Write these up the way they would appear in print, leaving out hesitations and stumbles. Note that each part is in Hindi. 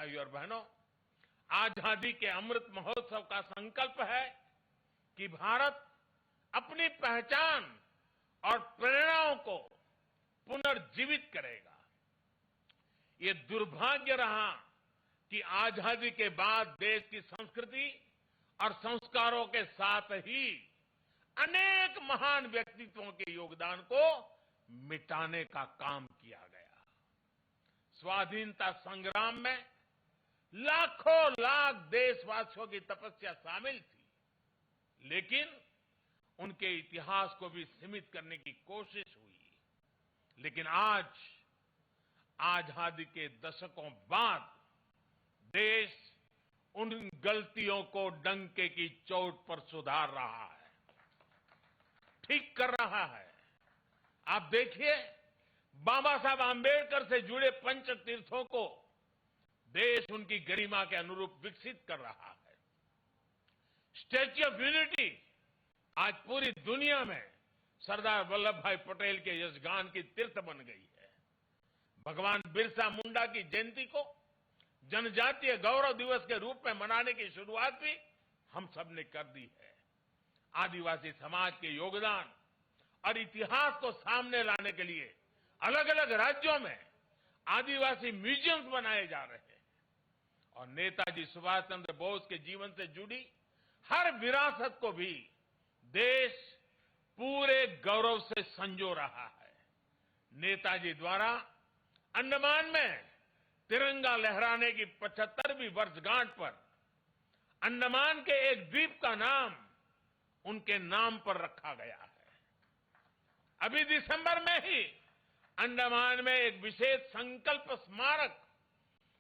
भाइयों और बहनों, आजादी के अमृत महोत्सव का संकल्प है कि भारत अपनी पहचान और प्रेरणाओं को पुनर्जीवित करेगा। ये दुर्भाग्य रहा कि आजादी के बाद देश की संस्कृति और संस्कारों के साथ ही अनेक महान व्यक्तित्वों के योगदान को मिटाने का काम किया गया। स्वाधीनता संग्राम में लाखों लाख देशवासियों की तपस्या शामिल थी, लेकिन उनके इतिहास को भी सीमित करने की कोशिश हुई। लेकिन आज आजादी के दशकों बाद देश उन गलतियों को डंके की चोट पर सुधार रहा है, ठीक कर रहा है। आप देखिए, बाबा साहब आंबेडकर से जुड़े पंच तीर्थों को देश उनकी गरिमा के अनुरूप विकसित कर रहा है। स्टैच्यू ऑफ यूनिटी आज पूरी दुनिया में सरदार वल्लभ भाई पटेल के यशगान की तीर्थ बन गई है। भगवान बिरसा मुंडा की जयंती को जनजातीय गौरव दिवस के रूप में मनाने की शुरुआत भी हम सब ने कर दी है। आदिवासी समाज के योगदान और इतिहास को सामने लाने के लिए अलग अलग राज्यों में आदिवासी म्यूजियम्स बनाए जा रहे हैं और नेताजी सुभाष चंद्र बोस के जीवन से जुड़ी हर विरासत को भी देश पूरे गौरव से संजो रहा है। नेताजी द्वारा अंडमान में तिरंगा लहराने की 75वीं वर्षगांठ पर अंडमान के एक द्वीप का नाम उनके नाम पर रखा गया है। अभी दिसंबर में ही अंडमान में एक विशेष संकल्प स्मारक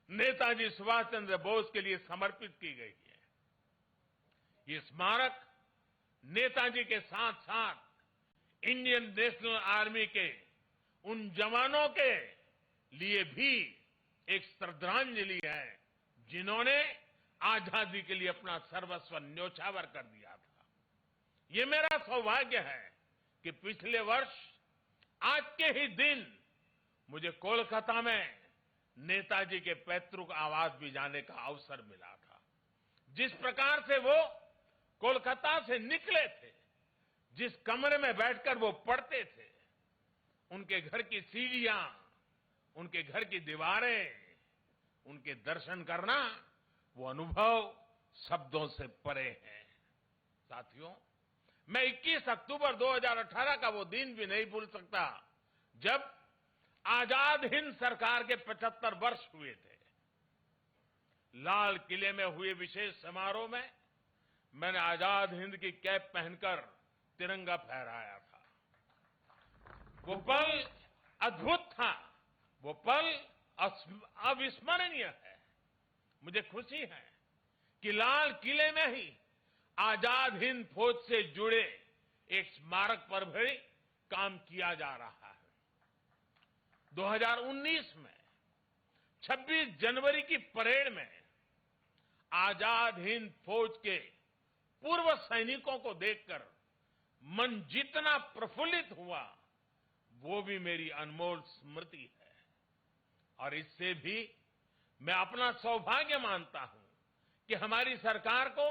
नेताजी सुभाष चंद्र बोस के लिए समर्पित की गई है। ये स्मारक नेताजी के साथ साथ इंडियन नेशनल आर्मी के उन जवानों के लिए भी एक श्रद्धांजलि है जिन्होंने आजादी के लिए अपना सर्वस्व न्योछावर कर दिया था। ये मेरा सौभाग्य है कि पिछले वर्ष आज के ही दिन मुझे कोलकाता में नेताजी के पैतृक आवास भी जाने का अवसर मिला था। जिस प्रकार से वो कोलकाता से निकले थे, जिस कमरे में बैठकर वो पढ़ते थे, उनके घर की सीढ़ियां, उनके घर की दीवारें, उनके दर्शन करना, वो अनुभव शब्दों से परे है। साथियों, मैं 21 अक्टूबर 2018 का वो दिन भी नहीं भूल सकता जब आजाद हिंद सरकार के 75 वर्ष हुए थे। लाल किले में हुए विशेष समारोह में मैंने आजाद हिंद की कैप पहनकर तिरंगा फहराया था। वो पल अद्भुत था, वो पल अविस्मरणीय है। मुझे खुशी है कि लाल किले में ही आजाद हिंद फौज से जुड़े एक स्मारक पर भी काम किया जा रहा है। 2019 में 26 जनवरी की परेड में आजाद हिंद फौज के पूर्व सैनिकों को देखकर मन जितना प्रफुल्लित हुआ, वो भी मेरी अनमोल स्मृति है। और इससे भी मैं अपना सौभाग्य मानता हूं कि हमारी सरकार को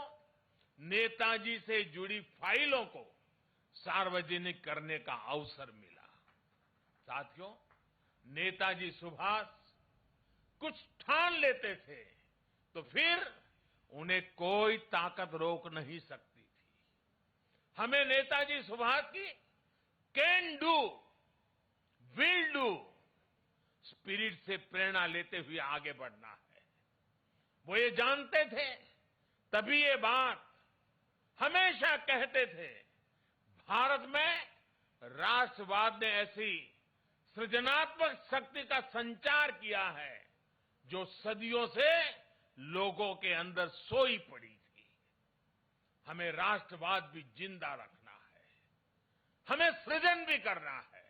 नेताजी से जुड़ी फाइलों को सार्वजनिक करने का अवसर मिला। साथियों, नेताजी सुभाष कुछ ठान लेते थे तो फिर उन्हें कोई ताकत रोक नहीं सकती थी। हमें नेताजी सुभाष की can do, will do spirit से प्रेरणा लेते हुए आगे बढ़ना है। वो ये जानते थे, तभी ये बात हमेशा कहते थे, भारत में राष्ट्रवाद ने ऐसी सृजनात्मक शक्ति का संचार किया है जो सदियों से लोगों के अंदर सोई पड़ी थी। हमें राष्ट्रवाद भी जिंदा रखना है, हमें सृजन भी करना है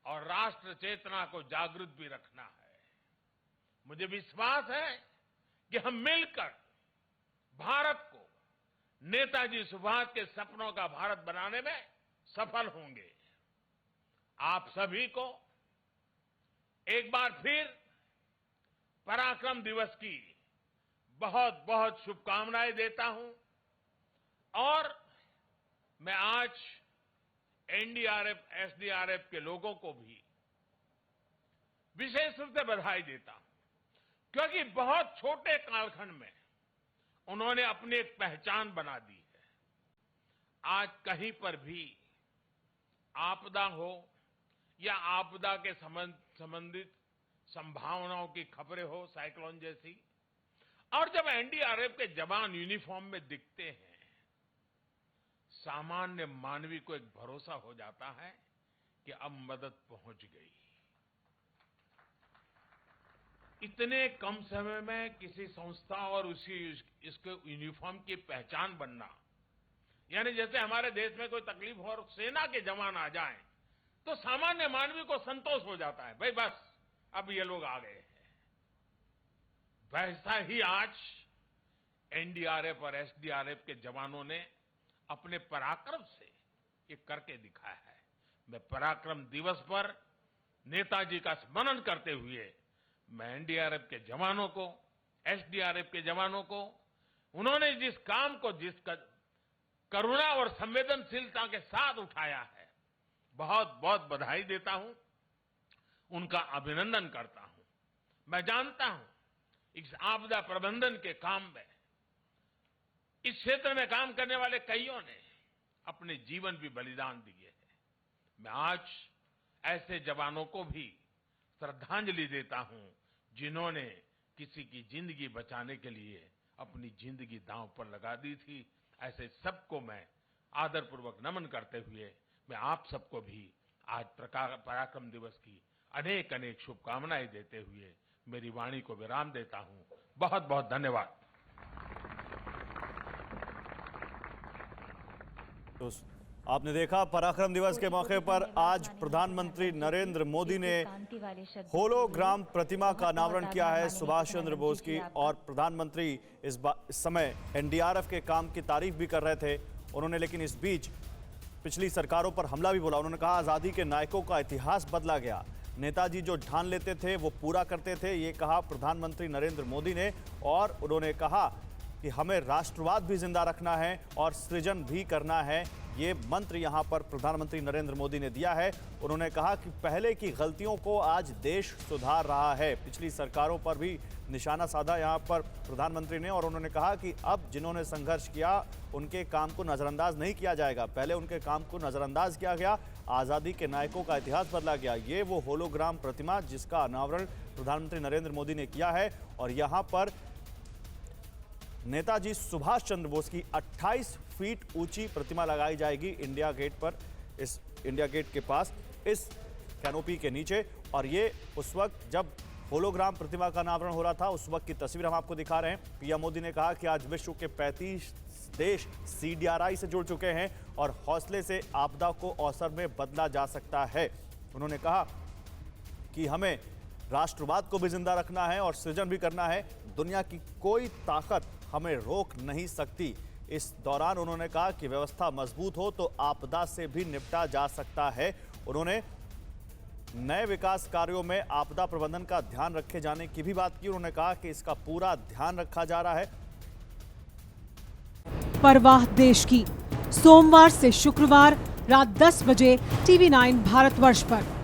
और राष्ट्र चेतना को जागृत भी रखना है। मुझे विश्वास है कि हम मिलकर भारत को नेताजी सुभाष के सपनों का भारत बनाने में सफल होंगे। आप सभी को एक बार फिर पराक्रम दिवस की बहुत बहुत शुभकामनाएं देता हूं और मैं आज एनडीआरएफ, एसडीआरएफ के लोगों को भी विशेष रूप से बधाई देता हूं, क्योंकि बहुत छोटे कालखंड में उन्होंने अपनी एक पहचान बना दी है। आज कहीं पर भी आपदा हो या आपदा के संबंधित संभावनाओं की खबरें हो, साइक्लोन जैसी, और जब एनडीआरएफ के जवान यूनिफॉर्म में दिखते हैं, सामान्य मानवी को एक भरोसा हो जाता है कि अब मदद पहुंच गई। इतने कम समय में किसी संस्था और इसके यूनिफॉर्म की पहचान बनना, यानी जैसे हमारे देश में कोई तकलीफ हो और सेना के जवान आ जाएं, तो सामान्य मानवी को संतोष हो जाता है, भाई बस अब ये लोग आ गए हैं। वैसा ही आज एनडीआरएफ और एसडीआरएफ के जवानों ने अपने पराक्रम से ये करके दिखाया है। मैं पराक्रम दिवस पर नेताजी का स्मरण करते हुए मैं एनडीआरएफ के जवानों को, एसडीआरएफ के जवानों को, उन्होंने जिस काम को जिस करुणा और संवेदनशीलता के साथ उठाया है, बहुत बहुत बधाई देता हूं, उनका अभिनंदन करता हूं। मैं जानता हूं इस आपदा प्रबंधन के काम में इस क्षेत्र में काम करने वाले कईयों ने अपने जीवन भी बलिदान दिए हैं। मैं आज ऐसे जवानों को भी श्रद्धांजलि देता हूं जिन्होंने किसी की जिंदगी बचाने के लिए अपनी जिंदगी दांव पर लगा दी थी। ऐसे सबको मैं आदरपूर्वक नमन करते हुए मैं आप सबको भी आज पराक्रम दिवस की अनेक अनेक शुभकामनाएं देते हुए मेरी वाणी को विराम देता हूं। बहुत बहुत धन्यवाद। तो आपने देखा पराक्रम दिवस के मौके पर आज प्रधानमंत्री नरेंद्र मोदी ने होलोग्राम प्रतिमा का अनावरण किया है सुभाष चंद्र बोस की, और प्रधानमंत्री इस समय एनडीआरएफ के काम की तारीफ भी कर रहे थे उन्होंने। लेकिन इस बीच पिछली सरकारों पर हमला भी बोला। उन्होंने कहा आजादी के नायकों का इतिहास बदला गया, नेताजी जो ठान लेते थे वो पूरा करते थे, ये कहा प्रधानमंत्री नरेंद्र मोदी ने। और उन्होंने कहा कि हमें राष्ट्रवाद भी जिंदा रखना है और सृजन भी करना है, ये मंत्र यहां पर प्रधानमंत्री नरेंद्र मोदी ने दिया है। उन्होंने कहा कि पहले की गलतियों को आज देश सुधार रहा है। पिछली सरकारों पर भी निशाना साधा यहां पर प्रधानमंत्री ने, और उन्होंने कहा कि अब जिन्होंने संघर्ष किया उनके काम को नजरअंदाज नहीं किया जाएगा। पहले उनके काम को नजरअंदाज किया गया, आज़ादी के नायकों का इतिहास बदला गया। ये वो होलोग्राम प्रतिमा जिसका अनावरण प्रधानमंत्री नरेंद्र मोदी ने किया है, और यहाँ पर नेताजी सुभाष चंद्र बोस की 28 फीट ऊंची प्रतिमा लगाई जाएगी इंडिया गेट पर, इस इंडिया गेट के पास, इस कैनोपी के नीचे। और ये उस वक्त जब होलोग्राम प्रतिमा का अनावरण हो रहा था उस वक्त की तस्वीर हम आपको दिखा रहे हैं। पीएम मोदी ने कहा कि आज विश्व के 35 देश CDRI से जुड़ चुके हैं और हौसले से आपदा को अवसर में बदला जा सकता है। उन्होंने कहा कि हमें राष्ट्रवाद को भी जिंदा रखना है और सृजन भी करना है, दुनिया की कोई ताकत हमें रोक नहीं सकती। इस दौरान उन्होंने कहा कि व्यवस्था मजबूत हो तो आपदा से भी निपटा जा सकता है। उन्होंने नए विकास कार्यों में आपदा प्रबंधन का ध्यान रखे जाने की भी बात की। उन्होंने कहा कि इसका पूरा ध्यान रखा जा रहा है। परवाह देश की, सोमवार से शुक्रवार रात 10 बजे TV9 भारतवर्ष पर।